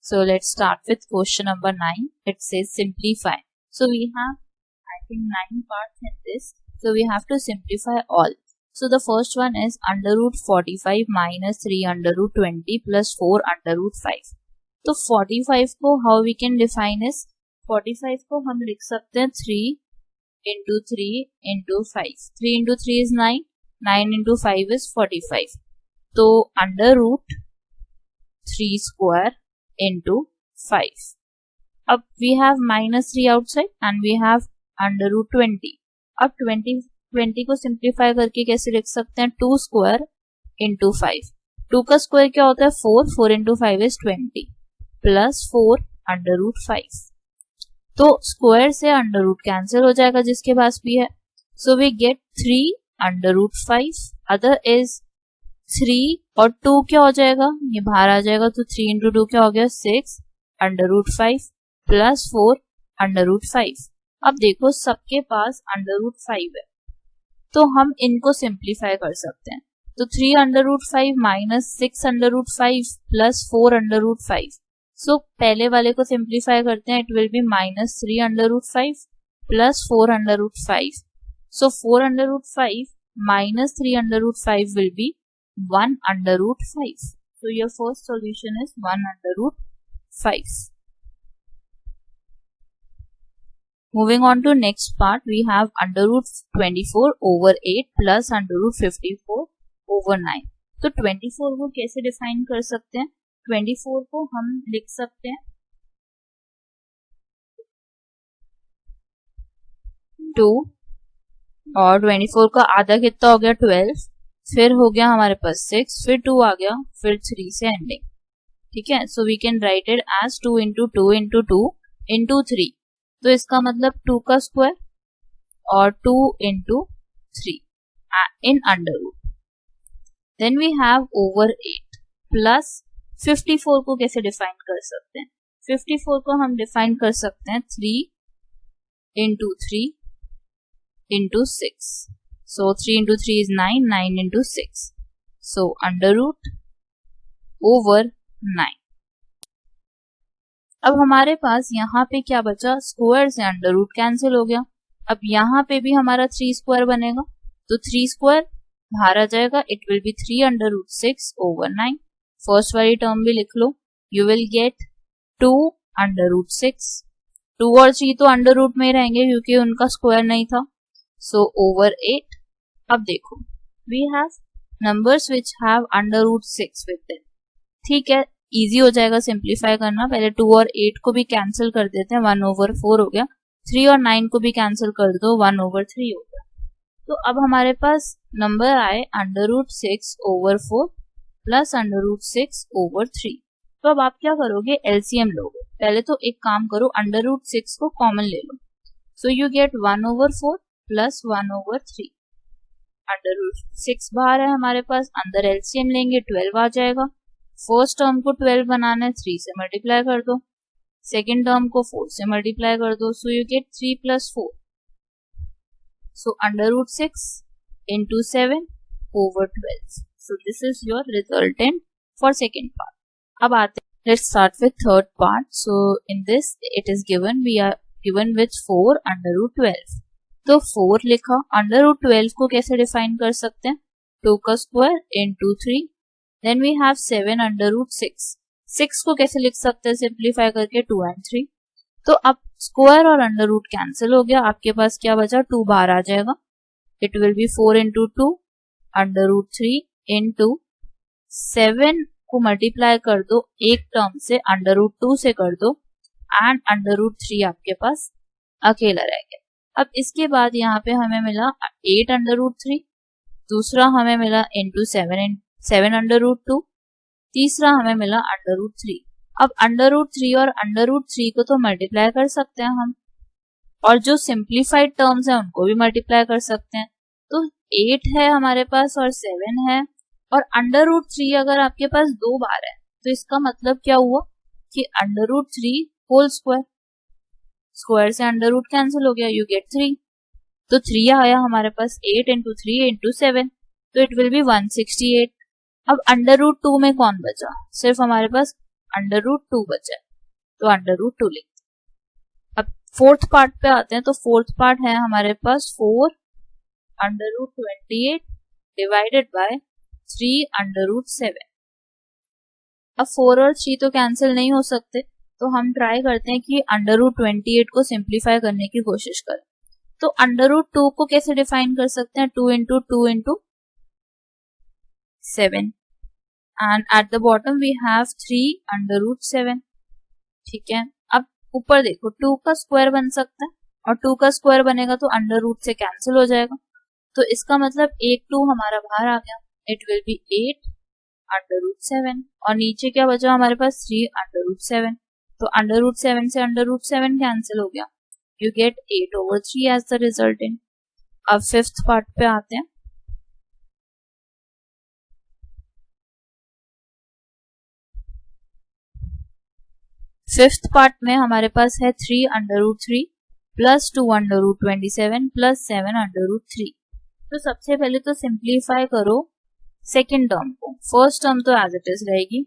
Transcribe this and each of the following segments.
So let's start with question number 9. It says simplify. So we have, I think, 9 parts in this. So we have to simplify all. So the first one is under root 45 minus 3 under root 20 plus 4 under root 5. तो 45 को how we can define is 45 को हम लिख सकते हैं 3 into 3 into 5. 3 into 3 is 9. 9 into 5 is 45. तो under root 3 square into 5. अब we have minus 3 outside and we have under root 20. अब 20 को सिंप्लीफाई करके कैसे लिख सकते हैं 2 square into 5. 2 का स्क्वायर क्या होता है 4. 4 into 5 is 20 plus 4 under root 5. तो स्क्वायर से अंडर रूट कैंसिल हो जाएगा जिसके पास भी है. So we get 3 under root 5. Other is 3 और 2 क्या हो जाएगा, ये बाहर आ जाएगा. तो 3 into 2 क्या हो गया 6 under root 5 plus 4 under root 5. अब देखो सबके पास अंडर रूट 5 है तो हम इनको सिंप्लीफाई कर सकते हैं. तो 3 under root 5 minus 6 under root 5 plus 4 under root 5. So पहले वाले को सिंप्लीफाई करते हैं. It will be minus 3 under root 5 plus 4 under root 5. So 4 under root 5 minus 3 under root 5 will be 1 under root 5. So your first solution is 1 under root 5. Moving on to next part, we have under root 24 over 8 plus under root 54 over 9. तो 24 को कैसे define कर सकते हैं? 24 को हम लिख सकते हैं 2 और 24 का आधा कितना हो गया 12. फिर हो गया हमारे पास 6, फिर 2 आ गया, फिर 3 से एंडिंग. ठीक है. So we can write it as 2 into 2 into 2 into 3. तो इसका मतलब 2 का स्क्वायर और 2 into 3 in under root. Then we have over 8 plus 54 को कैसे डिफाइन कर सकते हैं? 54 को हम डिफाइन कर सकते हैं 3 into 3 into 6. So 3 into 3 is 9, 9 into 6. So under root over 9. अब हमारे पास यहाँ पे क्या बचा, स्क्वायर से अंडर रूट कैंसिल हो गया. अब यहाँ पे भी हमारा 3 स्क्वायर बनेगा तो 3 स्क्वायर बाहर आ जाएगा. It will be 3 under root 6 over 9. First वाली टर्म भी लिख लो. You will get 2 under root 6. 2 और 3 तो अंडर रूट में ही रहेंगे क्योंकि उनका स्क्वायर नहीं था. So over 8. अब देखो we have numbers which have under root 6 with them. ठीक है, इजी हो जाएगा सिंप्लीफाई करना. पहले 2 और 8 को भी कैंसिल कर देते हैं, 1 over 4 हो गया. 3 और 9 को भी कैंसिल कर दो, 1 over 3 हो गया. तो अब हमारे पास नंबर आए under root 6 over 4 plus under root 6 over 3. तो अब आप क्या करोगे, एलसीएम लोगे. पहले तो एक काम करो, अंडर रूट 6 को कॉमन ले लो. So you get 1 over 4 plus 1 over 3. Under root 6 बाहर है हमारे पास, अंदर एलसीएम लेंगे 12 आ जाएगा. फर्स्ट टर्म को 12 बनाना है, 3 से मल्टीप्लाई कर दो. सेकेंड टर्म को 4 से मल्टीप्लाई कर दो. So you get 3 plus 4. So under root 6 into 7 over 12. So this is your resultant for second part. अब आते हैं, let's start with third part. So in this it is given, we are given with 4 under root 12. तो 4 लिखा. Under root 12 को कैसे define कर सकते हैं, 2 का square into 3. Then we have 7 under root 6. 6 को कैसे लिख सकते हैं सिंप्लीफाई करके 2 and 3. तो अब स्क्वायर और अंडर रूट कैंसिल हो गया. आपके पास क्या बचा, 2 बाहर आ जाएगा. It will be 4 into 2 under root 3 into 7 को मल्टीप्लाई कर दो एक टर्म से, अंडर रूट 2 से कर दो एंड अंडर रूट 3 आपके पास अकेला रह गया. अब इसके बाद यहाँ पे हमें मिला 8 अंडर रूट 3. दूसरा हमें मिला into 7 अंडर रूट 2. तीसरा हमें मिला अंडर रूट 3. अब अंडर रूट 3 और अंडर रूट 3 को तो मल्टीप्लाई कर सकते हैं हम, और जो सिंप्लीफाइड टर्म्स है उनको भी मल्टीप्लाई कर सकते हैं. तो 8 है हमारे पास और 7 है, और अंडर रूट 3 अगर आपके पास 2 बार है तो इसका मतलब क्या हुआ कि under root 3 whole square. Square से अंडर रूट कैंसिल हो गया, यू गेट 3. तो 3 आया हमारे पास. 8 into 3 into 7, तो इट विल बी 168. अब अंडर रूट 2 में कौन बचा, सिर्फ हमारे पास अंडर रूट 2 बचा है, तो अंडर रूट 2 लिखते हैं। अब फोर्थ पार्ट पे आते हैं, तो फोर्थ पार्ट है हमारे पास 4 under root 28 divided by 3 under root 7। अब 4 और 3 तो कैंसिल नहीं हो सकते, तो हम ट्राई करते हैं कि अंडर रूट 28 को सिंप्लीफाई करने की कोशिश करें। तो अंडर रूट 2 को कैसे डिफाइन कर सकते हैं? 2 into 2 into 7 and at the bottom we have 3 under root 7। ठीक है, अब ऊपर देखो 2 का स्क्वायर बन सकता है, और 2 का स्क्वायर बनेगा तो अंडर रूट से कैंसिल हो जाएगा, तो इसका मतलब एक 2 हमारा बाहर आ गया। It will be 8 under root 7, और नीचे क्या बचा हमारे पास? 3 अंडर रूट 7। तो अंडर रूट 7 से अंडर रूट 7 कैंसिल हो गया, you get 8/3 as the resultant. अब फिफ्थ पार्ट पे आते हैं। फिफ्थ पार्ट में हमारे पास है 3 under root 3 plus 2 under root 27 plus 7 under root 3। तो सबसे पहले तो सिंप्लीफाई करो सेकेंड टर्म को। फर्स्ट टर्म तो एज इट इज रहेगी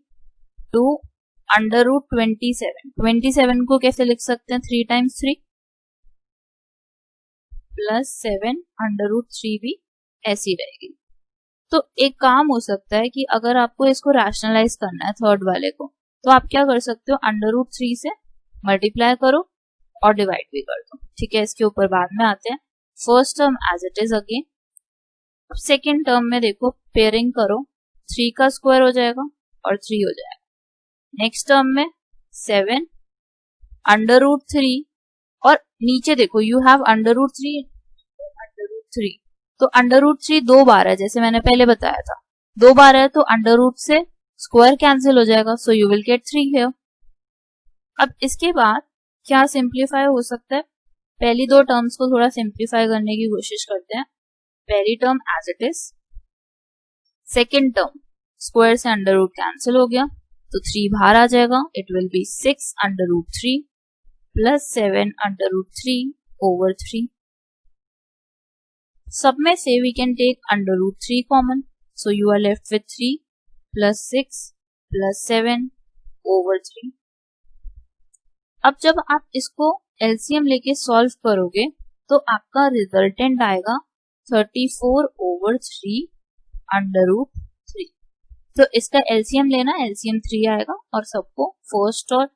2 अंडर रूट 27 को कैसे लिख सकते हैं? 3 टाइम्स 3 प्लस 7 अंडर रूट 3 भी ऐसी रहेगी। तो एक काम हो सकता है कि अगर आपको इसको रैशनलाइज करना है थर्ड वाले को, तो आप क्या कर सकते हो? अंडर रूट 3 से मल्टीप्लाई करो और डिवाइड भी कर दो। ठीक है, इसके ऊपर बाद में आते हैं। First term as it is again. अब सेकेंड टर्म में देखो पेयरिंग करो, 3 का स्क्वायर हो जाएगा और 3 हो जाएगा। नेक्स्ट टर्म में 7 अंडर रूट 3, और नीचे देखो यू हैव अंडर रूट 3 तो अंडर रूट 3 2 बार है, जैसे मैंने पहले बताया था 2 बार है, तो अंडर रूट से स्क्वायर कैंसिल हो जाएगा, so you will gate 3 here. अब इसके बाद क्या सिंप्लीफाई हो सकता है? पहली दो टर्म्स को थोड़ा सिंप्लीफाई करने की कोशिश करते हैं। पहली term as it is, second term square से अंडर रूट कैंसिल हो गया, तो 3 बाहर आ जाएगा। It will be 6 under root 3 plus 7 under root 3/3। सब में से we can take under root 3 common, so you are left with 3 plus 6 plus 7/3। अब जब आप इसको एलसीएम लेके सॉल्व करोगे तो आपका रिजल्टेंट आएगा 34/3 अंडर रूट 3। तो इसका एलसीएम लेना, एलसीएम 3 आएगा, और सबको फर्स्ट और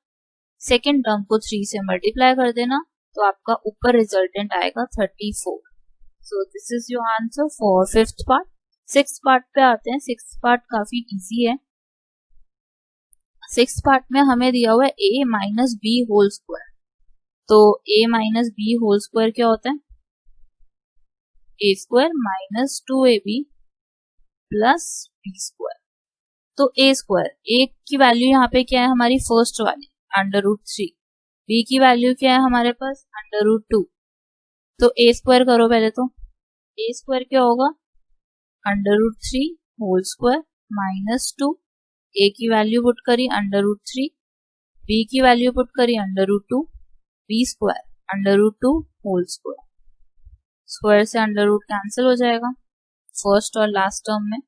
सेकेंड टर्म को 3 से मल्टीप्लाई कर देना, तो आपका ऊपर रिजल्टेंट आएगा 34। So this is your answer for fifth part. Sixth part पे आते हैं। सिक्स्थ पार्ट काफी इजी है। सिक्स्थ पार्ट में हमें दिया हुआ है a minus B whole square. तो a minus B whole square क्या होता है? a square minus 2ab plus B square. तो a स्क्वायर, a की वैल्यू यहाँ पे क्या है हमारी? फर्स्ट वाली अंडर रूट 3। b की वैल्यू क्या है हमारे पास? Under root 2। तो a स्क्वायर करो पहले। तो a स्क्वायर क्या होगा? Under root 3 whole square minus 2। a की वैल्यू पुट करी अंडर रूट 3, b की वैल्यू पुट करी under root 2, b square under root 2 whole square. Square से अंडर रूट कैंसिल हो जाएगा फर्स्ट और लास्ट टर्म में,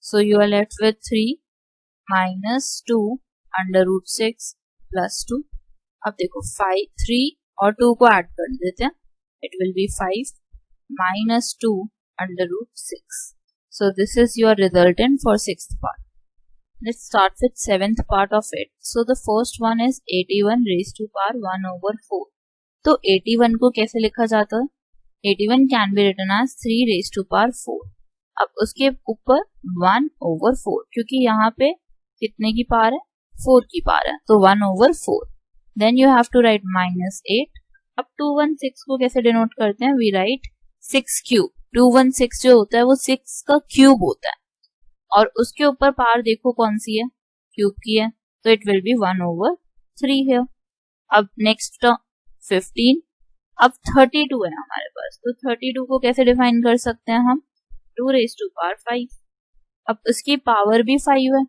so you are left with 3 minus 2 under root 6 plus 2। अब देखो 3 और 2 को ऐड कर देते हैं, it will B 5 minus 2 under root 6. So this is your resultant for sixth part. Let's start with seventh part of it. So the first one is 81 raised to power 1/4. तो 81 को कैसे लिखा जाता है? 81 can be written as 3 raised to power 4. अब उसके ऊपर 1/4, क्योंकि यहाँ पे कितने की पावर है? 4 की पावर है, तो 1/4. Then you have to write -8. अब 216 को कैसे डिनोट करते हैं? We write 6 cube. 216 जो होता है वो 6 का क्यूब होता है, और उसके ऊपर पावर देखो कौन सी है? क्यूब की है, तो इट विल बी 1/3 है। अब नेक्स्ट 15। अब 32 है हमारे पास, तो 32 को कैसे डिफाइन कर सकते हैं हम? 2 raised to power 5। अब उसकी पावर भी 5 है,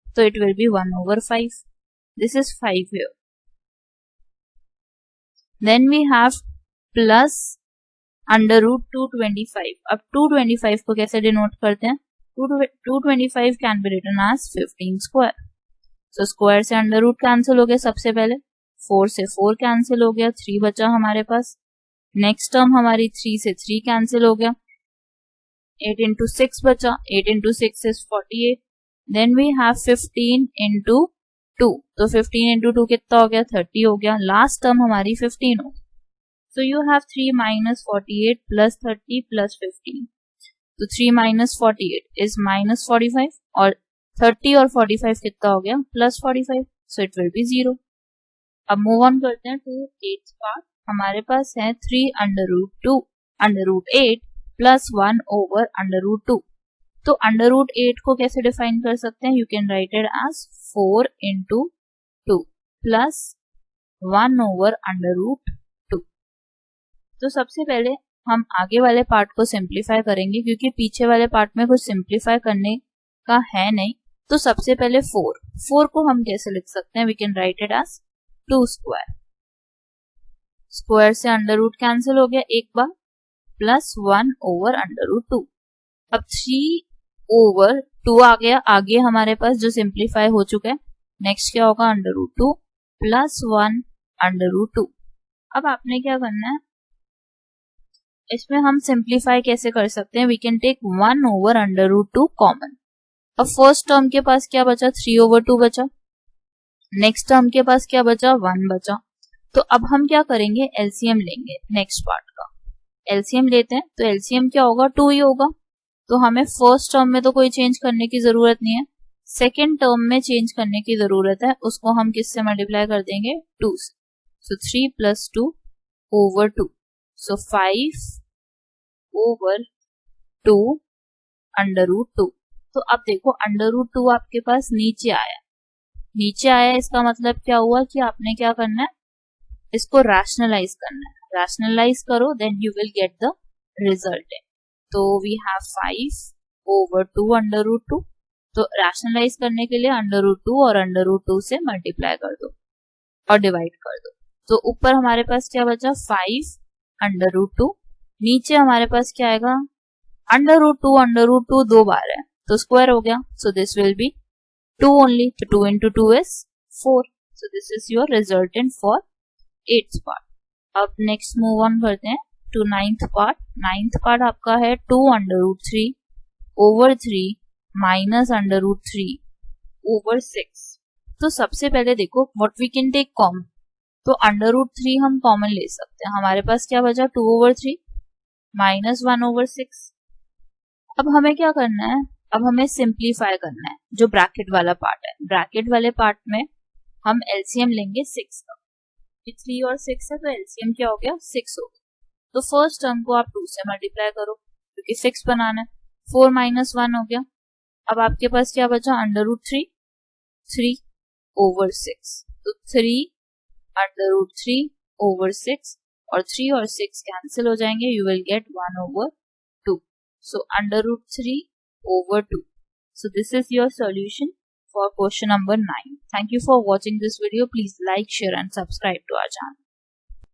तो it will be 1/5। This is 5 here. Then we have plus under root 225। अब 225 को कैसे डिनोट करते हैं? 225 can be written as 15 square. So square से अंडर रूट कैंसिल हो गया सबसे पहले, 4 से 4 कैंसिल हो गया, 3 बचा हमारे पास। नेक्स्ट टर्म हमारी 3 से 3 कैंसिल हो गया, 8 इंटू 6 बचा, 8 into 6 is 48, then we have 15 into 2, तो 15 इंटू 2 कितना हो गया, 30 हो गया, लास्ट टर्म हमारी 15 हो। So you have 3 minus 48 plus 30 plus 15, तो 3 माइनस 48 इज माइनस 45 और 30 और 45 कितना हो गया, plus 45, so it will B 0। अब मूव ऑन करते हैं टू 8th पार्ट। हमारे पास है 3 under root 8 plus 1 over under root 2। तो अंडर रूट 8 को कैसे डिफाइन कर सकते हैं, you can write it as 4 into 2 plus 1 over under root 2। तो सबसे पहले हम आगे वाले पार्ट को सिंप्लीफाई करेंगे, क्योंकि पीछे वाले पार्ट में कुछ सिंप्लीफाई करने का है नहीं। तो सबसे पहले 4 को हम कैसे लिख सकते हैं, we can write it as 2 square, square से अंडर रूट कैंसिल हो गया एक बार, प्लस 1 ओवर अंडर रूट 2। अब 3 ओवर 2 आ गया आगे हमारे पास जो सिंप्लीफाई हो चुका है। नेक्स्ट क्या होगा, under root 2 plus 1 under root 2। अब आपने क्या करना है, इसमें हम सिंप्लीफाई कैसे कर सकते हैं, we can take 1 over under root 2 common. अब फर्स्ट टर्म के पास क्या बचा, 3 ओवर 2 बचा, नेक्स्ट टर्म के पास क्या बचा, 1 बचा। तो अब हम क्या करेंगे, एलसीएम लेंगे नेक्स्ट पार्ट का। एलसीएम लेते हैं तो एलसीएम क्या होगा, 2 ही होगा। तो हमें फर्स्ट टर्म में तो कोई चेंज करने की जरूरत नहीं है, सेकेंड टर्म में चेंज करने की जरूरत है। उसको हम किससे मल्टीप्लाई कर देंगे, 2 से। सो 3 प्लस 2 ओवर 2, सो 5 ओवर 2 अंडर रूट 2। तो अब देखो अंडर रूट 2 आपके पास नीचे आया, इसका मतलब क्या हुआ कि आपने क्या करना है, इसको रैशनलाइज करना है। रैशनलाइज करो then you will get the result. तो we have 5 over 2 under root 2। तो रैशनलाइज करने के लिए अंडर रूट 2 और अंडर रूट 2 से मल्टीप्लाई कर दो और डिवाइड कर दो। तो ऊपर हमारे पास क्या बचा, 5 अंडर रूट 2, नीचे हमारे पास क्या आएगा, अंडर रूट 2 दो बार है तो स्क्वायर हो गया। So this will be 2 only, तो 2 into 2 is 4। So this is your resultant for 8th part. अब नेक्स्ट मूव ऑन करते हैं to 9th part. 9th part आपका है 2 under root 3 over 3 minus under root 3 over 6। तो सबसे पहले देखो what we can take common, तो अंडर रूट 3 हम कॉमन ले सकते हैं। हमारे पास क्या बचा, 2 ओवर 3 माइनस 1 ओवर 6। अब हमें क्या करना है, अब हमें सिंप्लीफाई करना है जो ब्रैकेट वाला पार्ट है। ब्रैकेट वाले पार्ट में हम एलसीएम लेंगे 6 का, 3 और 6 है तो एलसीएम क्या हो गया, 6 हो गया। तो फर्स्ट टर्म को आप 2 से मल्टीप्लाई करो क्योंकि 6 बनाना है, 4 माइनस 1 हो गया। अब आपके पास क्या बचा, अंडर रूट 3 ओवर 6, तो 3 अंडर रूट 3 ओवर 6 और 3 और 6 कैंसिल हो जाएंगे, you will get 1 over 2। So under root 3 over 2. So this is your solution for question number 9. Thank you for watching this video. Please like, share and subscribe to our channel.